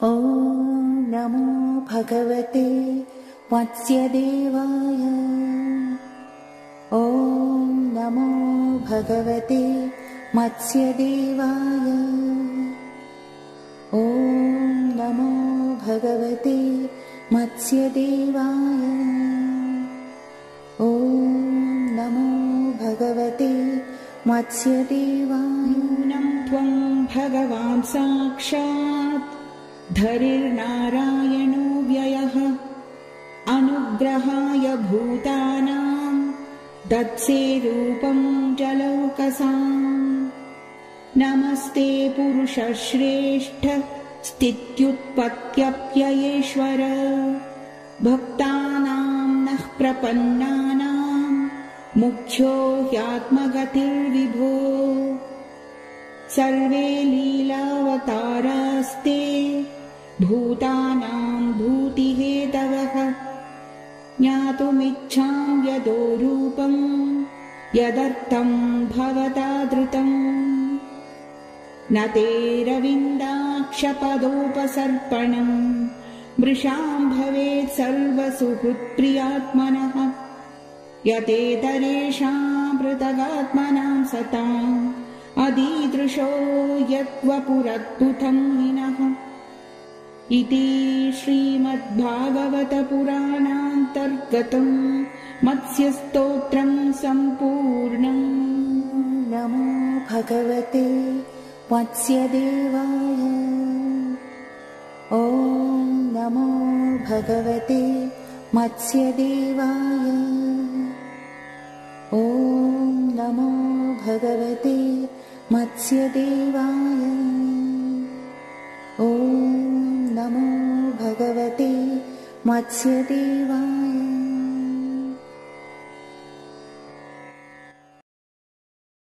ॐ नमो भगवते मत्स्यदेवाय। ॐ नमो भगवते मत्स्यदेवाय। ॐ नमो भगवते मत्स्यदेवाय। ॐ नमो भगवते मत्स्यदेवाय। नूनं त्वं भगवान् साक्षात् धरिर्नारायणो व्ययः अनुग्रहाय भूतानां दत्से रूपं जलौकसाम्। नमस्ते पुरुषश्रेष्ठ स्थित्युत्पत्त्यप्ययेश्वर भक्तानां नः प्रपन्नानां मुख्यो ह्यात्मगतिर्विभो। सर्वे लीलावतारास्ते भूतानां भूतिहेतवः। ज्ञातुमिच्छां यदो रूपं यदर्थं भवता धृतम्। न तेरविन्दाक्षपदोपसर्पणम् मृषां भवेत् सर्वसुहृत्प्रियात्मनः। यतेतरेषां पृथगात्मनां सताम् अदीदृशो यत्वपुरद्भुतं हिनः। इति श्रीमद्भागवतपुराणान्तर्गतं मत्स्यस्तोत्रं सम्पूर्णम्। नमो भगवते मत्स्यदेवाय। ॐ नमो भगवते मत्स्यदेवाय। ॐ नमो भगवते मत्स्यदेवाय। ॐ नमो भगवते मत्स्यदेवाय।